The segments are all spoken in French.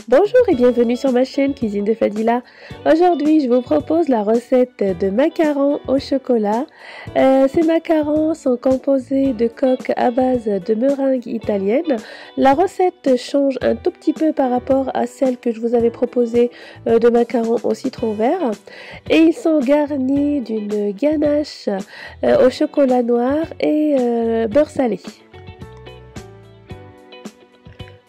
Bonjour et bienvenue sur ma chaîne Cuisine de Fadila. Aujourd'hui, je vous propose la recette de macarons au chocolat. Ces macarons sont composés de coques à base de meringue italienne. La recette change un tout petit peu par rapport à celle que je vous avais proposée de macarons au citron vert. Et ils sont garnis d'une ganache au chocolat noir et beurre salé.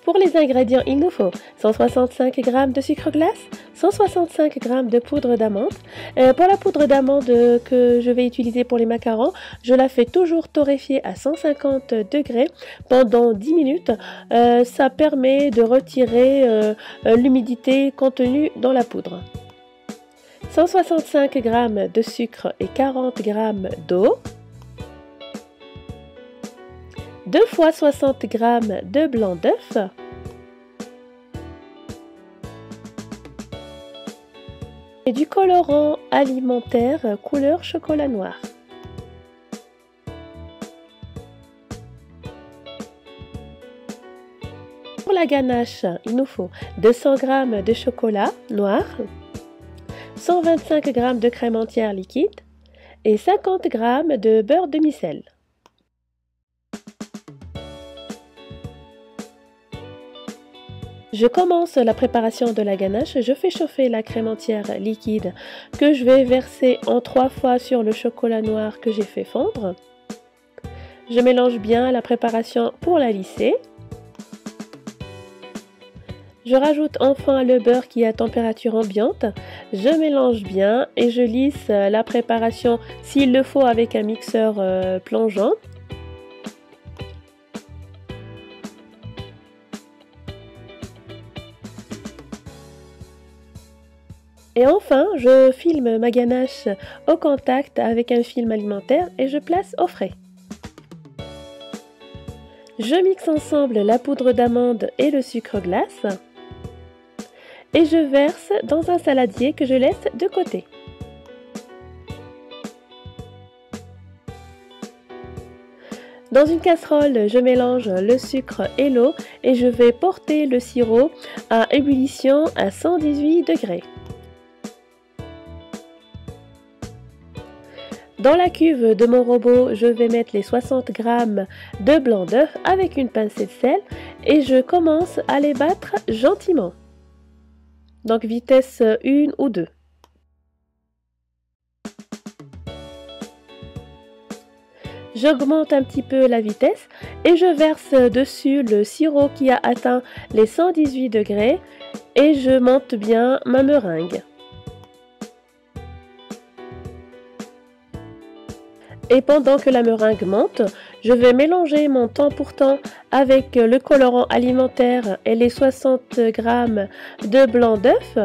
Pour les ingrédients, il nous faut 165 g de sucre glace, 165 g de poudre d'amande. Pour la poudre d'amande que je vais utiliser pour les macarons, je la fais toujours torréfier à 150 degrés pendant 10 minutes. Ça permet de retirer l'humidité contenue dans la poudre. 165 g de sucre et 40 g d'eau. 2 fois 60 g de blanc d'œuf, et du colorant alimentaire couleur chocolat noir. Pour la ganache, il nous faut 200 g de chocolat noir, 125 g de crème entière liquide et 50 g de beurre demi-sel. Je commence la préparation de la ganache. Je fais chauffer la crème entière liquide que je vais verser en 3 fois sur le chocolat noir que j'ai fait fondre. Je mélange bien la préparation pour la lisser. Je rajoute enfin le beurre qui est à température ambiante. Je mélange bien et je lisse la préparation s'il le faut avec un mixeur plongeant. Et enfin, je filme ma ganache au contact avec un film alimentaire et je place au frais. Je mixe ensemble la poudre d'amande et le sucre glace et je verse dans un saladier que je laisse de côté. Dans une casserole, je mélange le sucre et l'eau et je vais porter le sirop à ébullition à 118 degrés. Dans la cuve de mon robot, je vais mettre les 60 g de blanc d'œuf avec une pincée de sel et je commence à les battre gentiment. Donc vitesse 1 ou 2. J'augmente un petit peu la vitesse et je verse dessus le sirop qui a atteint les 118 degrés et je monte bien ma meringue. Et pendant que la meringue monte, je vais mélanger mon temps pour temps avec le colorant alimentaire et les 60 g de blanc d'œuf.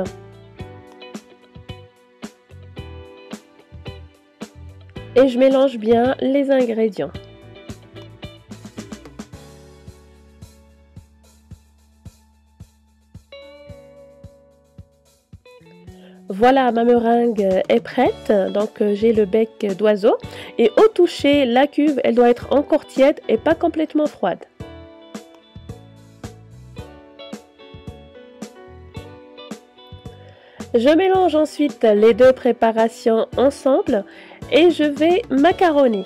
Et je mélange bien les ingrédients. Voilà, ma meringue est prête, donc j'ai le bec d'oiseau et au toucher, la cuve, elle doit être encore tiède et pas complètement froide. Je mélange ensuite les deux préparations ensemble et je vais macaronner.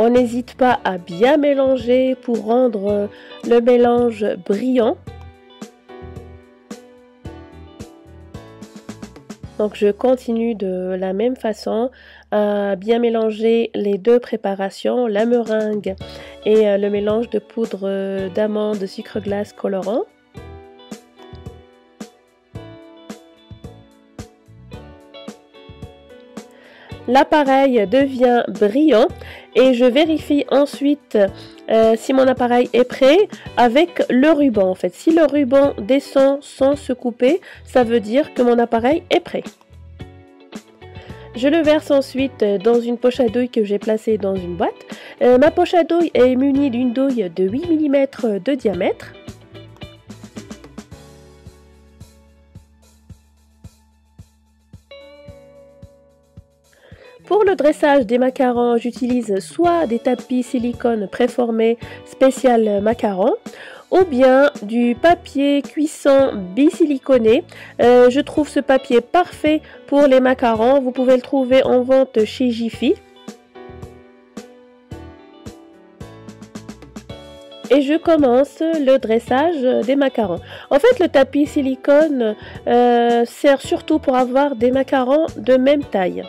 On n'hésite pas à bien mélanger pour rendre le mélange brillant. Donc je continue de la même façon à bien mélanger les deux préparations, la meringue et le mélange de poudre d'amande, sucre glace colorant. L'appareil devient brillant et je vérifie ensuite si mon appareil est prêt avec le ruban. En fait, si le ruban descend sans se couper, ça veut dire que mon appareil est prêt. Je le verse ensuite dans une poche à douille que j'ai placée dans une boîte. Ma poche à douille est munie d'une douille de 8 mm de diamètre. Pour le dressage des macarons, j'utilise soit des tapis silicone préformés spécial macaron ou bien du papier cuisson bisiliconé. Je trouve ce papier parfait pour les macarons. Vous pouvez le trouver en vente chez Jiffy. Et je commence le dressage des macarons. En fait, le tapis silicone sert surtout pour avoir des macarons de même taille.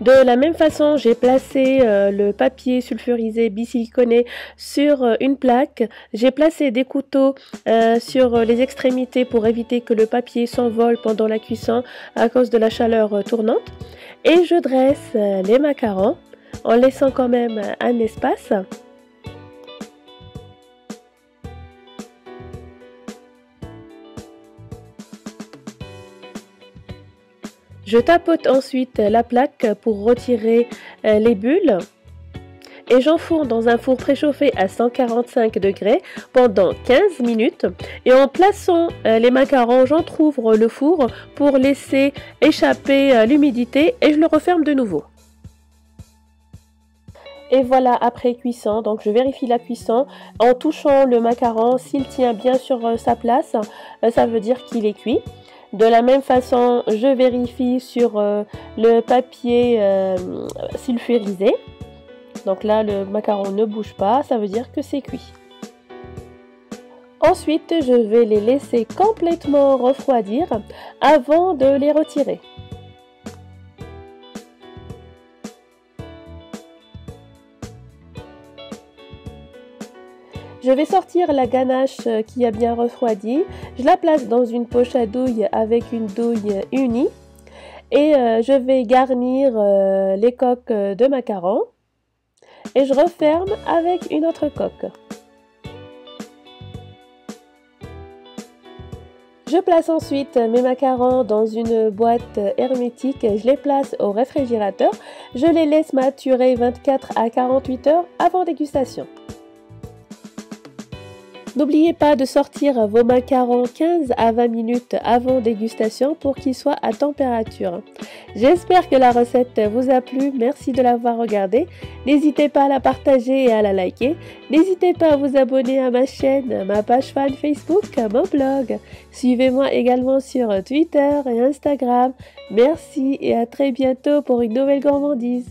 De la même façon, j'ai placé le papier sulfurisé bisiliconé sur une plaque. J'ai placé des couteaux sur les extrémités pour éviter que le papier s'envole pendant la cuisson à cause de la chaleur tournante. Et je dresse les macarons en laissant quand même un espace. Je tapote ensuite la plaque pour retirer les bulles et j'enfourne dans un four préchauffé à 145 degrés pendant 15 minutes. Et en plaçant les macarons, j'entrouvre le four pour laisser échapper l'humidité et je le referme de nouveau. Et voilà après cuisson, donc je vérifie la cuisson en touchant le macaron. S'il tient bien sur sa place, ça veut dire qu'il est cuit. De la même façon, je vérifie sur le papier sulfurisé. Donc là, le macaron ne bouge pas, ça veut dire que c'est cuit. Ensuite, je vais les laisser complètement refroidir avant de les retirer. Je vais sortir la ganache qui a bien refroidi. Je la place dans une poche à douille avec une douille unie. Et je vais garnir les coques de macarons. Et je referme avec une autre coque. Je place ensuite mes macarons dans une boîte hermétique. Je les place au réfrigérateur. Je les laisse maturer 24 à 48 heures avant dégustation. N'oubliez pas de sortir vos macarons 15 à 20 minutes avant dégustation pour qu'ils soient à température. J'espère que la recette vous a plu. Merci de l'avoir regardée. N'hésitez pas à la partager et à la liker. N'hésitez pas à vous abonner à ma chaîne, ma page fan Facebook, mon blog. Suivez-moi également sur Twitter et Instagram. Merci et à très bientôt pour une nouvelle gourmandise.